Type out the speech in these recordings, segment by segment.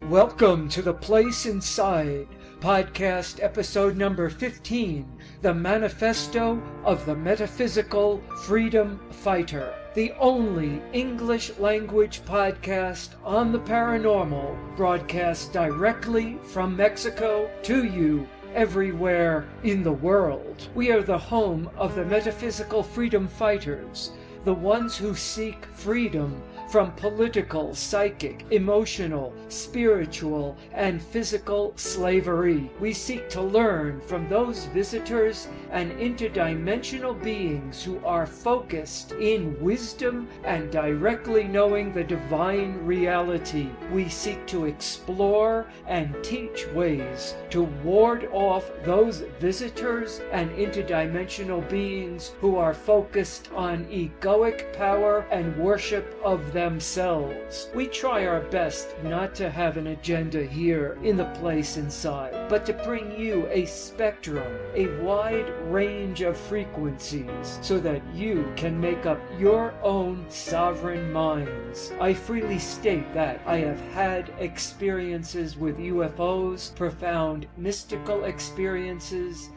Welcome to The Place Inside, podcast episode number 15, the Manifesto of the Metaphysical Freedom Fighter, the only English language podcast on the paranormal, broadcast directly from Mexico to you everywhere in the world. We are the home of the Metaphysical Freedom Fighters, the ones who seek freedom from political, psychic, emotional, spiritual, and physical slavery. We seek to learn from those visitors and interdimensional beings who are focused in wisdom and directly knowing the divine reality. We seek to explore and teach ways to ward off those visitors and interdimensional beings who are focused on egoic power and worship of themselves. We try our best not to have an agenda here in the place inside, but to bring you a spectrum, a wide range of frequencies, so that you can make up your own sovereign minds. I freely state that I have had experiences with UFOs, profound mystical experiences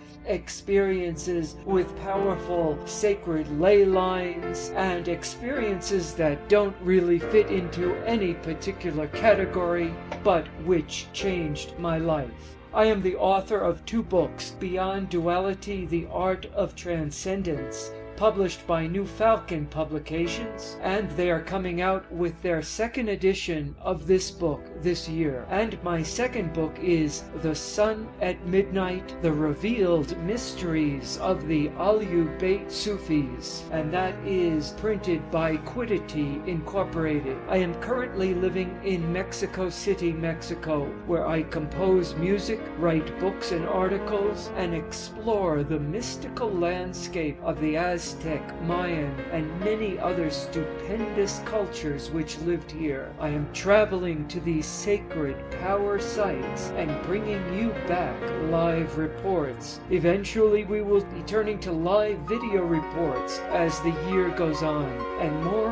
with powerful sacred ley lines, and experiences that don't really fit into any particular category, but which changed my life. I am the author of 2 books, Beyond Duality, The Art of Transcendence, published by New Falcon Publications, and they are coming out with their 2nd edition of this book this year. And my 2nd book is The Sun at Midnight, The Revealed Mysteries of the Ahlul-Bayt Sufis, and that is printed by Quiddity Incorporated. I am currently living in Mexico City, Mexico, where I compose music, write books and articles, and explore the mystical landscape of the Aztec, Mayan, and many other stupendous cultures which lived here. I am traveling to these sacred power sites and bringing you back live reports. Eventually we will be turning to live video reports as the year goes on, and more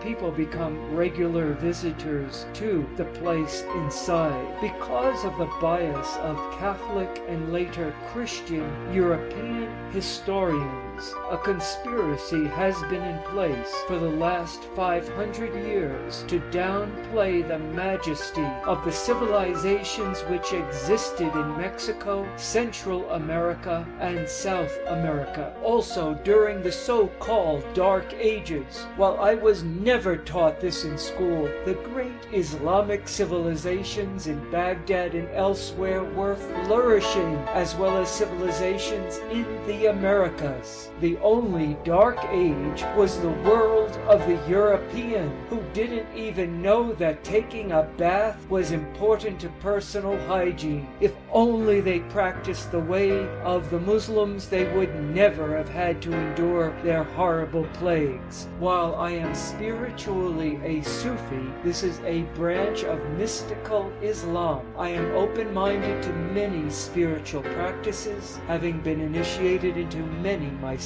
people become regular visitors to the place inside. Because of the bias of Catholic and later Christian European historians, a conspiracy has been in place for the last 500 years to downplay the majesty of the civilizations which existed in Mexico, Central America, and South America. Also during the so-called Dark Ages. While I was never taught this in school, the great Islamic civilizations in Baghdad and elsewhere were flourishing, as well as civilizations in the Americas. The only Dark Age was the world of the European, who didn't even know that taking a bath was important to personal hygiene. If only they practiced the way of the Muslims, they would never have had to endure their horrible plagues. While I am spiritually a Sufi, this is a branch of mystical Islam. I am open-minded to many spiritual practices, having been initiated into many myself,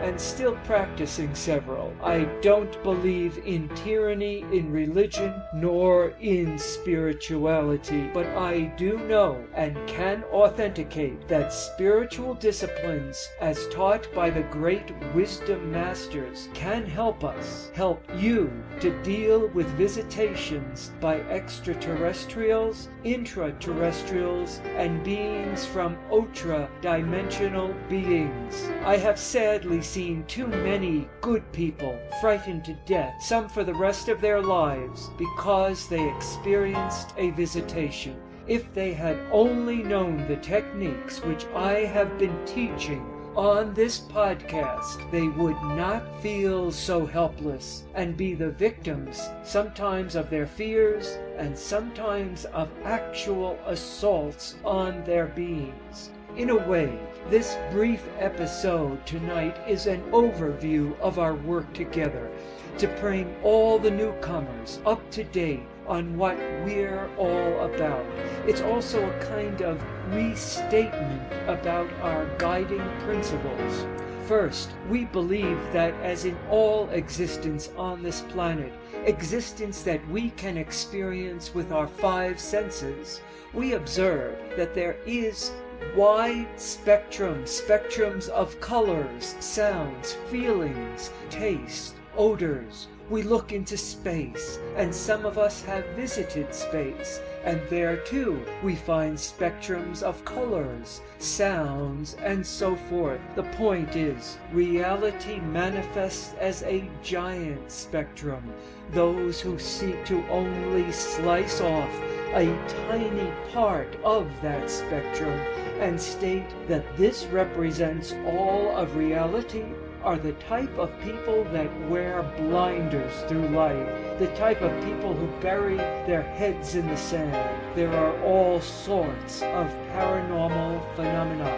and still practicing several. I don't believe in tyranny in religion nor in spirituality, but I do know and can authenticate that spiritual disciplines, as taught by the great wisdom masters, can help us, help you, to deal with visitations by extraterrestrials, intraterrestrials, and beings from ultra-dimensional beings. I have sadly seen too many good people frightened to death, some for the rest of their lives, because they experienced a visitation. If they had only known the techniques which I have been teaching on this podcast, they would not feel so helpless and be the victims sometimes of their fears and sometimes of actual assaults on their beings. In a way, this brief episode tonight is an overview of our work together to bring all the newcomers up to date on what we're all about. It's also a kind of restatement about our guiding principles. First, we believe that as in all existence on this planet, existence that we can experience with our five senses, we observe that there is wide spectrums of colors, sounds, feelings, taste, odors. We look into space, and some of us have visited space, and there too we find spectrums of colors, sounds, and so forth. The point is, reality manifests as a giant spectrum. Those who seek to only slice off a tiny part of that spectrum and state that this represents all of reality are the type of people that wear blinders through life, the type of people who bury their heads in the sand. There are all sorts of paranormal phenomena,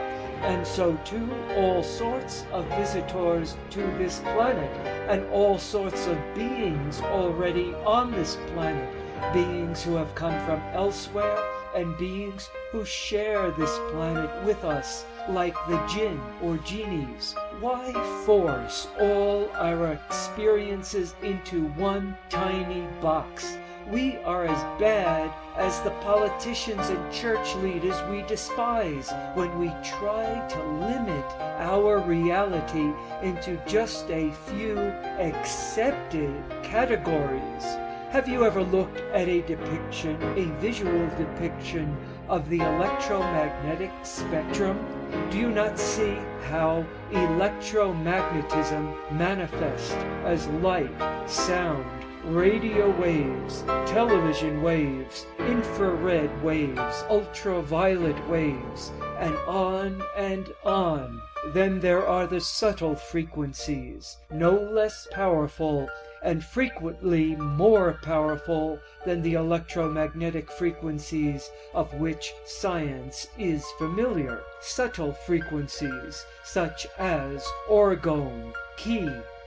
and so too all sorts of visitors to this planet, and all sorts of beings already on this planet, beings who have come from elsewhere, and beings who share this planet with us, like the jinn or genies. Why force all our experiences into one tiny box? We are as bad as the politicians and church leaders we despise when we try to limit our reality into just a few accepted categories. Have you ever looked at a depiction, a visual depiction of the electromagnetic spectrum? Do you not see how electromagnetism manifests as light, sound, radio waves, television waves, infrared waves, ultraviolet waves, and on and on? Then there are the subtle frequencies, no less powerful and frequently more powerful than the electromagnetic frequencies of which science is familiar. Subtle frequencies such as orgone, ki,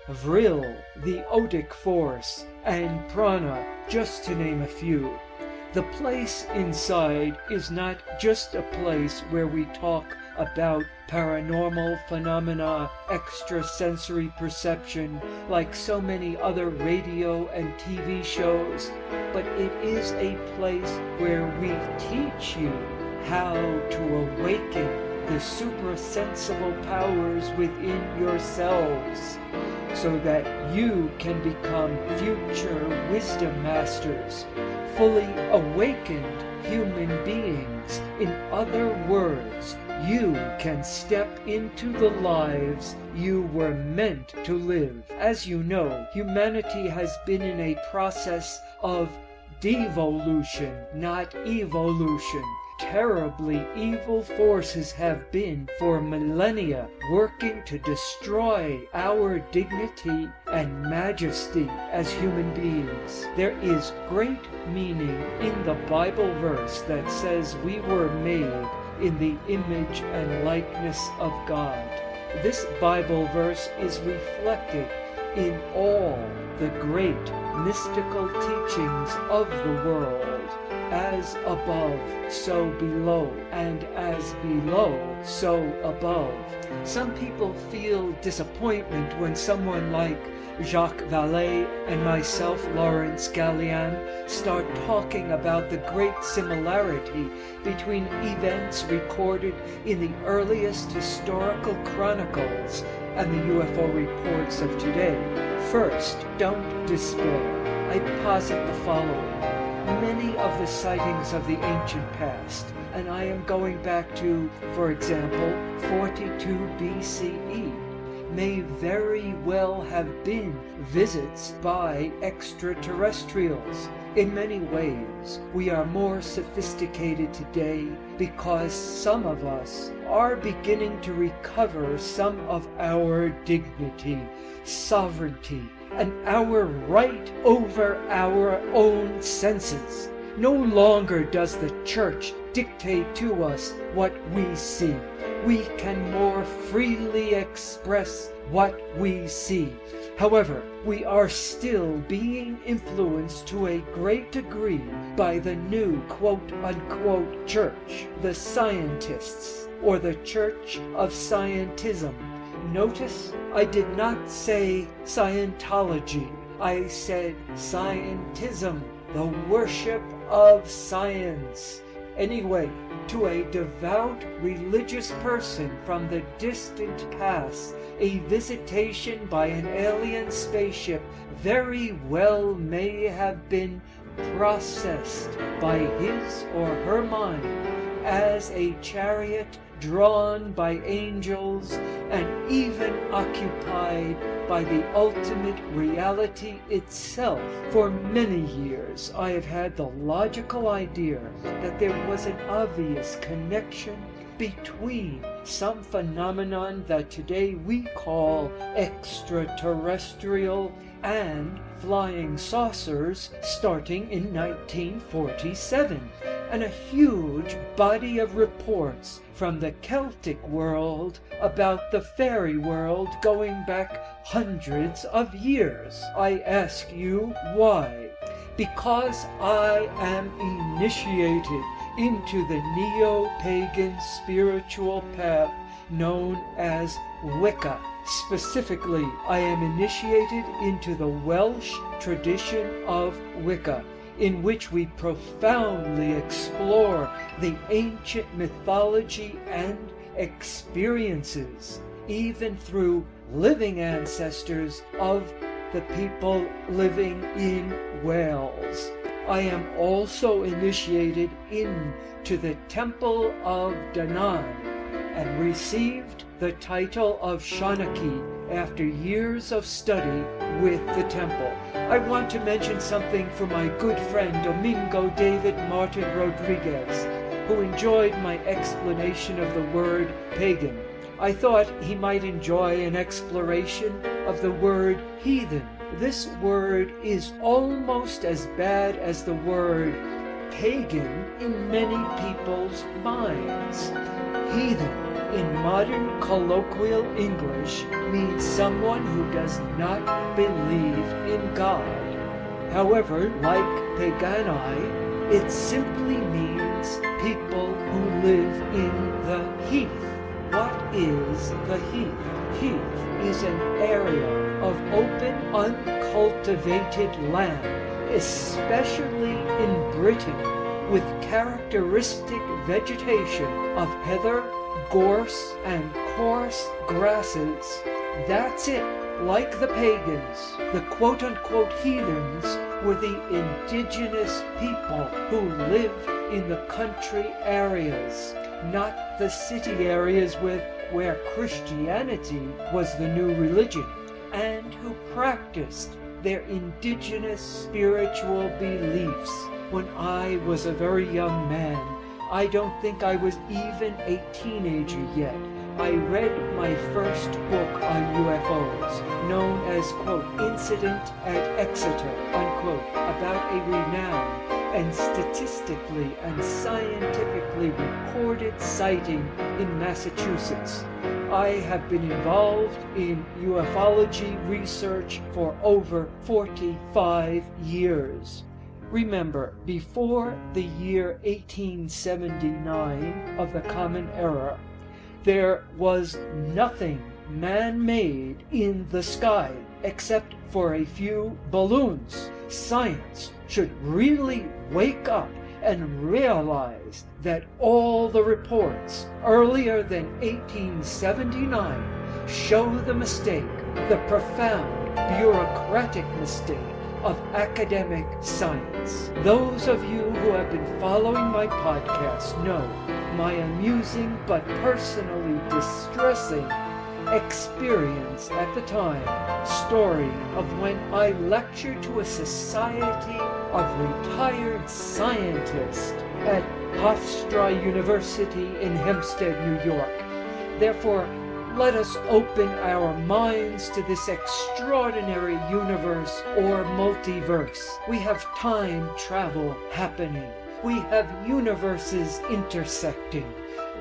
vril, the odic force, and prana, just to name a few. The place inside is not just a place where we talk about paranormal phenomena, extrasensory perception, like so many other radio and TV shows, but it is a place where we teach you how to awaken the suprasensible powers within yourselves, so that you can become future wisdom masters, fully awakened human beings. In other words, you can step into the lives you were meant to live. As you know, humanity has been in a process of devolution, not evolution. Terribly evil forces have been for millennia working to destroy our dignity and majesty as human beings. There is great meaning in the Bible verse that says we were made in the image and likeness of God. This Bible verse is reflected in all the great mystical teachings of the world. As above, so below, and as below, so above. Some people feel disappointment when someone like Jacques Vallée and myself, Laurence, Galian, start talking about the great similarity between events recorded in the earliest historical chronicles and the UFO reports of today. First, don't despair. I posit the following. Many of the sightings of the ancient past, and I am going back to, for example, 42 BCE, may very well have been visits by extraterrestrials. In many ways, we are more sophisticated today because some of us are beginning to recover some of our dignity, sovereignty, and our right over our own senses. No longer does the church dictate to us what we see. We can more freely express what we see. However, we are still being influenced to a great degree by the new quote-unquote church, the scientists, or the Church of Scientism. Notice I did not say Scientology. I said scientism, the worship of science. Anyway, to a devout religious person from the distant past, a visitation by an alien spaceship very well may have been processed by his or her mind as a chariot drawn by angels and even occupied by the ultimate reality itself. For many years I have had the logical idea that there was an obvious connection between some phenomenon that today we call extraterrestrial and flying saucers starting in 1947, and a huge body of reports from the Celtic world about the fairy world going back hundreds of years. I ask you why? Because I am initiated into the neo-pagan spiritual path known as Wicca. Specifically, I am initiated into the Welsh tradition of Wicca, in which we profoundly explore the ancient mythology and experiences, even through living ancestors of the people living in Wales. I am also initiated into the Temple of Danai and received the title of Shanaki after years of study with the temple. I want to mention something for my good friend Domingo David Martin Rodriguez, who enjoyed my explanation of the word pagan. I thought he might enjoy an exploration of the word heathen. This word is almost as bad as the word pagan in many people's minds. Heathen in modern colloquial English means someone who does not believe in God. However, like paganai, it simply means people who live in the heath. What is the heath? Heath is an area of open, uncultivated land, especially in Britain, with characteristic vegetation of heather, gorse, and coarse grasses. That's it. Like the pagans, the quote-unquote heathens were the indigenous people who lived in the country areas, not the city areas where Christianity was the new religion, and who practiced their indigenous spiritual beliefs. When I was a very young man, I don't think I was even a teenager yet, I read my first book on UFOs, known as, quote, Incident at Exeter, unquote, about a renowned and statistically and scientifically recorded sighting in Massachusetts. I have been involved in ufology research for over 45 years. Remember, before the year 1879 of the Common Era, there was nothing man-made in the sky except for a few balloons. Science should really wake up and realize that all the reports earlier than 1879 show the mistake, the profound bureaucratic mistake of academic science. Those of you who have been following my podcast know my amusing but personally distressing experience at the time, story of when I lectured to a society of retired scientists at Hofstra University in Hempstead, New York. Therefore, let us open our minds to this extraordinary universe or multiverse. We have time travel happening. We have universes intersecting.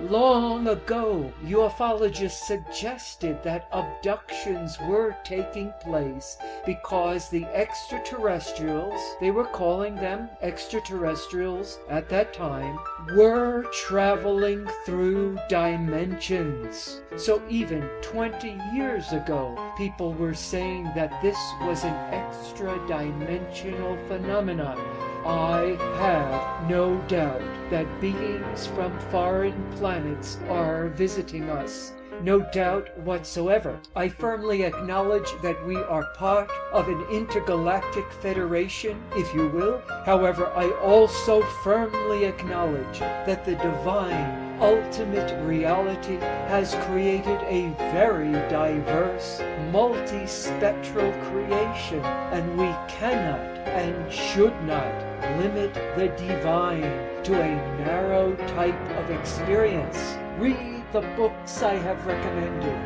Long ago, ufologists suggested that abductions were taking place because the extraterrestrials, they were calling them extraterrestrials at that time, were traveling through dimensions. So even 20 years ago, people were saying that this was an extra-dimensional phenomenon. I have no doubt that beings from foreign planets are visiting us. No doubt whatsoever. I firmly acknowledge that we are part of an intergalactic federation, if you will. However, I also firmly acknowledge that the divine ultimate reality has created a very diverse, multi-spectral creation, and we cannot and should not limit the divine to a narrow type of experience. Read the books I have recommended.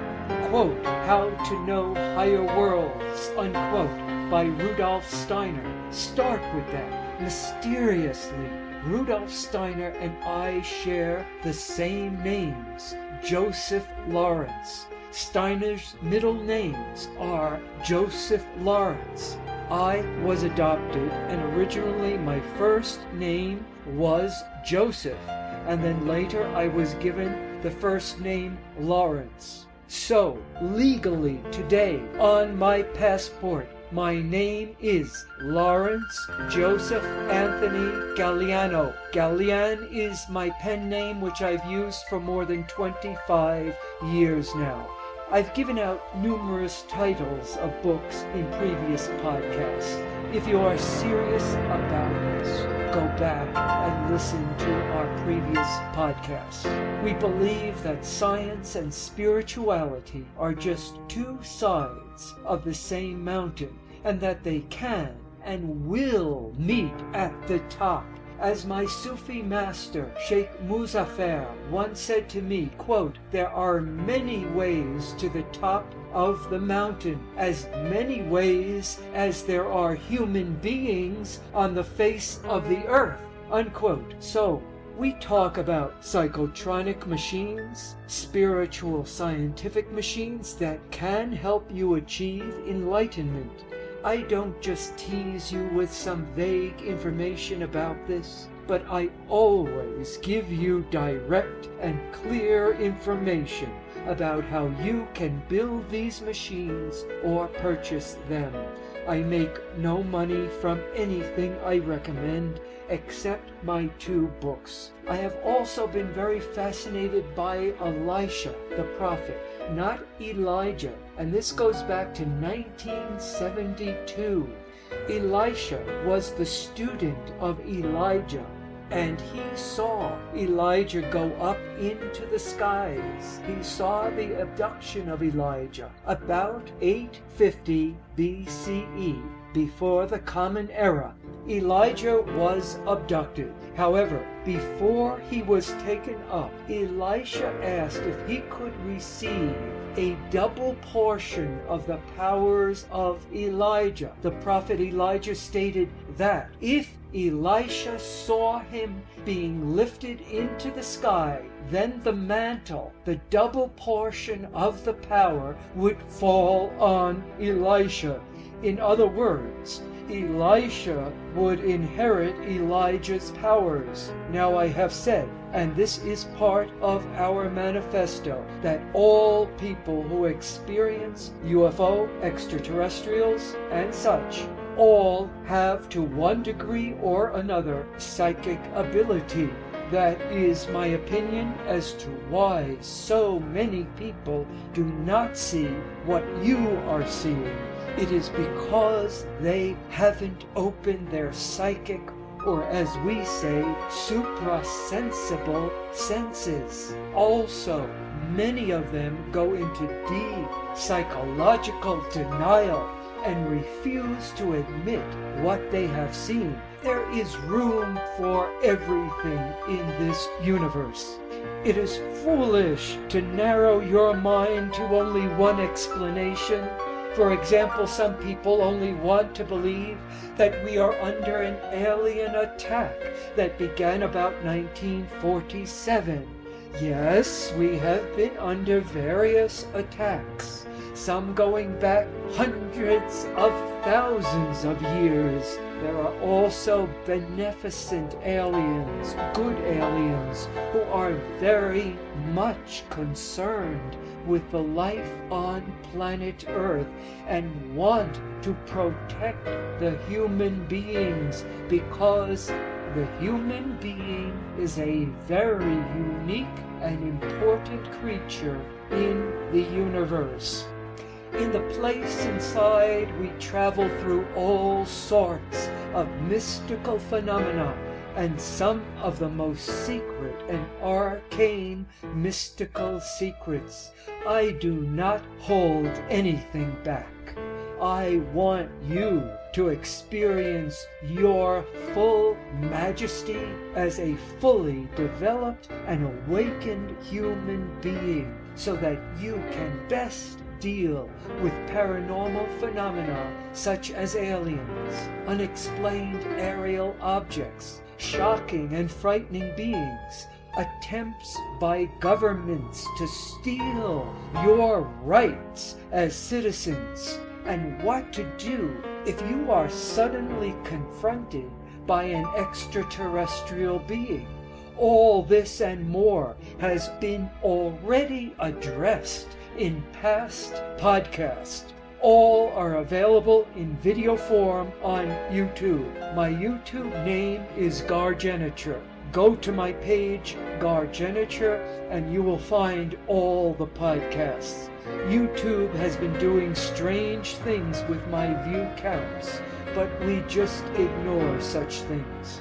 Quote, How to Know Higher Worlds, unquote, by Rudolf Steiner. Start with that. Mysteriously, Rudolf Steiner and I share the same names, Joseph Laurence. Steiner's middle names are Joseph Laurence. I was adopted, and originally my first name was Joseph, and then later I was given the first name Laurence. So, legally today, on my passport, my name is Laurence Joseph Anthony Galiano. Galian is my pen name, which I've used for more than 25 years now. I've given out numerous titles of books in previous podcasts. If you are serious about this, go back and listen to our previous podcasts. We believe that science and spirituality are just two sides of the same mountain, and that they can and will meet at the top. As my Sufi master, Sheikh Muzaffar, once said to me, quote, There are many ways to the top of the mountain, as many ways as there are human beings on the face of the earth, unquote. So, we talk about psychotronic machines, spiritual scientific machines that can help you achieve enlightenment. I don't just tease you with some vague information about this, but I always give you direct and clear information about how you can build these machines or purchase them. I make no money from anything I recommend except my 2 books. I have also been very fascinated by Elisha, the prophet, not Elijah, and this goes back to 1972. Elisha was the student of Elijah, and he saw Elijah go up into the skies. He saw the abduction of Elijah about 850 BCE, before the Common Era. Elijah was abducted. However, before he was taken up, Elisha asked if he could receive a double portion of the powers of Elijah. The prophet Elijah stated that if Elisha saw him being lifted into the sky, then the mantle, the double portion of the power, would fall on Elisha. In other words, Elisha would inherit Elijah's powers. Now I have said, and this is part of our manifesto, that all people who experience UFO, extraterrestrials, and such, all have to one degree or another psychic ability. That is my opinion as to why so many people do not see what you are seeing. It is because they haven't opened their psychic, or as we say, suprasensible senses. Also, many of them go into deep psychological denial and refuse to admit what they have seen. There is room for everything in this universe. It is foolish to narrow your mind to only one explanation. For example, some people only want to believe that we are under an alien attack that began about 1947. Yes, we have been under various attacks, some going back hundreds of thousands of years. There are also beneficent aliens, good aliens, who are very much concerned with the life on planet Earth and want to protect the human beings, because the human being is a very unique and important creature in the universe. In the place inside, we travel through all sorts of mystical phenomena and some of the most secret and arcane mystical secrets. I do not hold anything back. I want you to experience your full majesty as a fully developed and awakened human being, so that you can best deal with paranormal phenomena such as aliens, unexplained aerial objects, shocking and frightening beings, attempts by governments to steal your rights as citizens, and what to do if you are suddenly confronted by an extraterrestrial being. All this and more has been already addressed in past podcasts. All are available in video form on YouTube. My YouTube name is Gargeniture. Go to my page, Gargeniture, and you will find all the podcasts. YouTube has been doing strange things with my view counts, but we just ignore such things.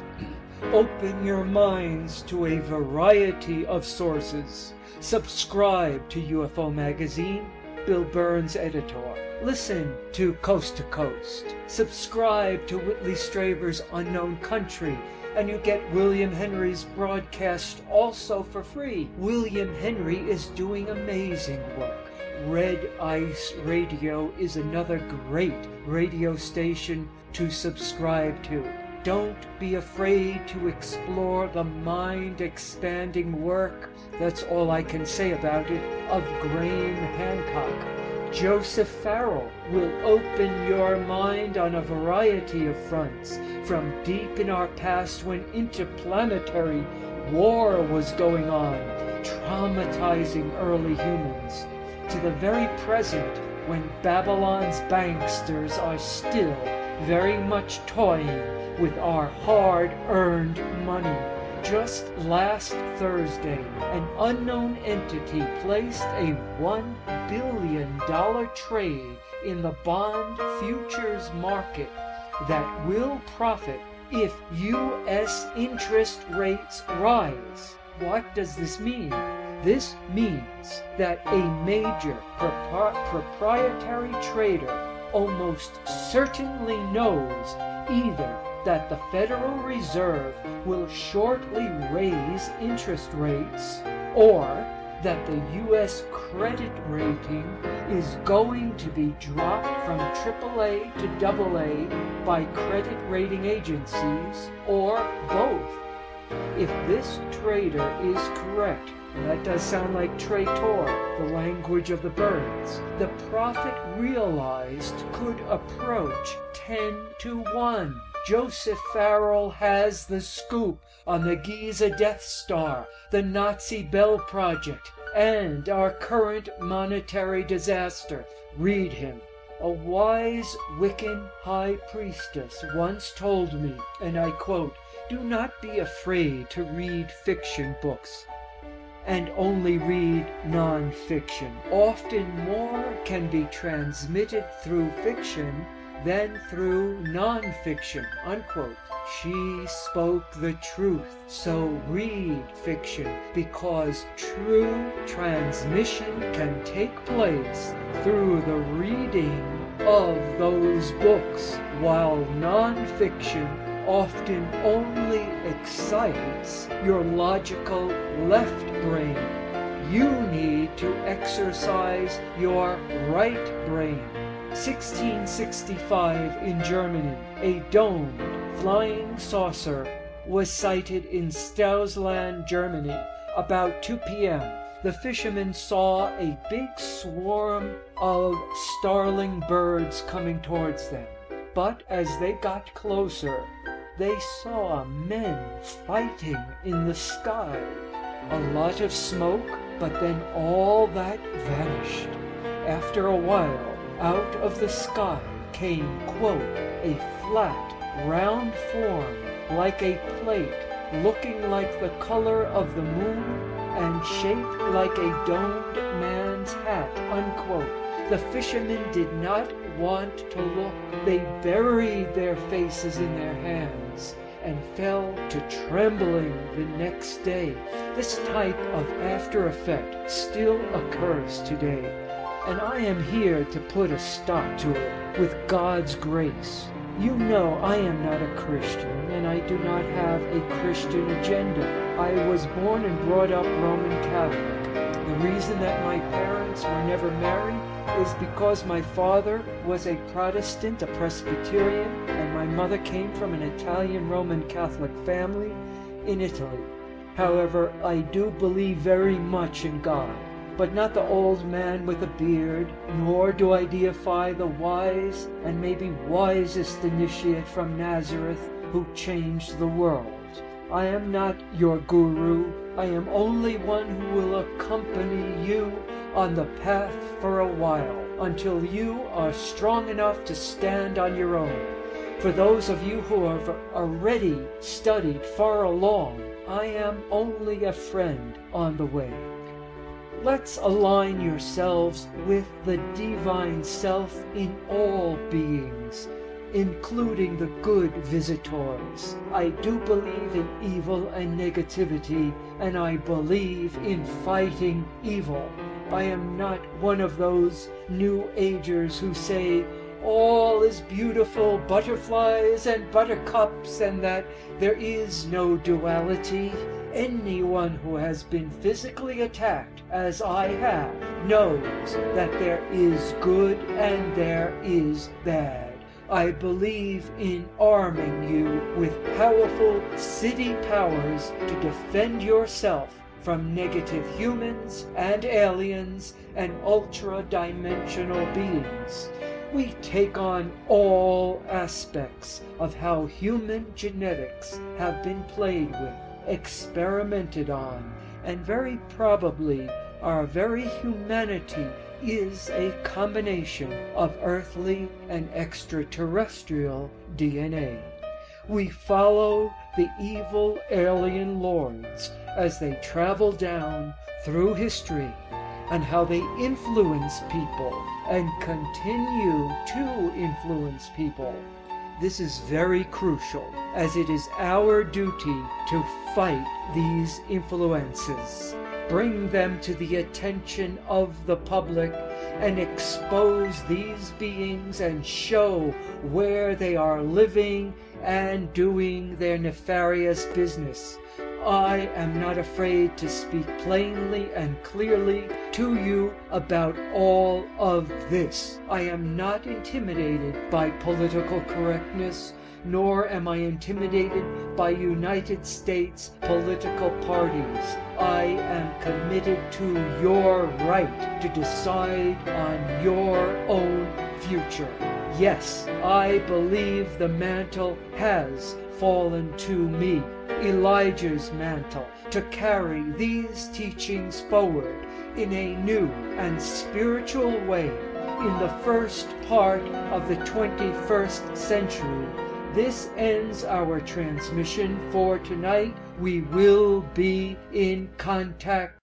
Open your minds to a variety of sources. Subscribe to UFO Magazine, Bill Burns editor. Listen to Coast to Coast. Subscribe to Whitley Strieber's Unknown Country, and you get William Henry's broadcast also for free. William Henry is doing amazing work. Red Ice Radio is another great radio station to subscribe to. Don't be afraid to explore the mind-expanding work, that's all I can say about it, of Graham Hancock. Joseph Farrell will open your mind on a variety of fronts, from deep in our past when interplanetary war was going on, traumatizing early humans, to the very present when Babylon's banksters are still very much toying with our hard-earned money. Just last Thursday, an unknown entity placed a $1 billion trade in the bond futures market that will profit if U.S. interest rates rise. What does this mean? This means that a major proprietary trader almost certainly knows either that the Federal Reserve will shortly raise interest rates, or that the U.S. credit rating is going to be dropped from AAA to AA by credit rating agencies, or both. If this trader is correct, and that does sound like traitor, the language of the birds, the profit realized could approach 10 to 1. Joseph Farrell has the scoop on the Giza Death Star, the Nazi Bell Project, and our current monetary disaster. Read him. A wise Wiccan high priestess once told me, and I quote, "Do not be afraid to read fiction books, and only read non-fiction. Often more can be transmitted through fiction than through non-fiction," unquote. She spoke the truth, so read fiction, because true transmission can take place through the reading of those books, while non-fiction often only excites your logical left brain. You need to exercise your right brain. 1665 in Germany, a domed flying saucer was sighted in Stausland, Germany, about 2 p.m., the fishermen saw a big swarm of starling birds coming towards them. But as they got closer, they saw men fighting in the sky. A lot of smoke, but then all that vanished. After a while, out of the sky came, quote, a flat, round form like a plate, looking like the color of the moon and shaped like a domed man's hat, unquote. The fishermen did not want to look. They buried their faces in their hands and fell to trembling the next day. This type of after effect still occurs today, and I am here to put a stop to it with God's grace. You know I am not a Christian, and I do not have a Christian agenda. I was born and brought up Roman Catholic. The reason that my parents were never married is because my father was a Protestant, a Presbyterian, and my mother came from an Italian Roman Catholic family in Italy. However, I do believe very much in God, but not the old man with a beard, nor do I deify the wise and maybe wisest initiate from Nazareth who changed the world. I am not your guru. I am only one who will accompany you on the path for a while, until you are strong enough to stand on your own. For those of you who have already studied far along, I am only a friend on the way. Let's align yourselves with the divine self in all beings, including the good visitors. I do believe in evil and negativity, and I believe in fighting evil. I am not one of those New Agers who say all is beautiful, butterflies and buttercups, and that there is no duality. Anyone who has been physically attacked, as I have, knows that there is good and there is bad. I believe in arming you with powerful city powers to defend yourself from negative humans and aliens and ultra-dimensional beings. We take on all aspects of how human genetics have been played with, experimented on, and very probably our very humanity is a combination of earthly and extraterrestrial DNA. We follow the evil alien lords as they travel down through history and how they influence people and continue to influence people. This is very crucial, as it is our duty to fight these influences, bring them to the attention of the public, and expose these beings and show where they are living and doing their nefarious business. I am not afraid to speak plainly and clearly to you about all of this. I am not intimidated by political correctness, nor am I intimidated by United States political parties. I am committed to your right to decide on your own future. Yes, I believe the mantle has fallen to me, Elijah's mantle, to carry these teachings forward in a new and spiritual way in the first part of the 21st century. This ends our transmission for tonight. We will be in contact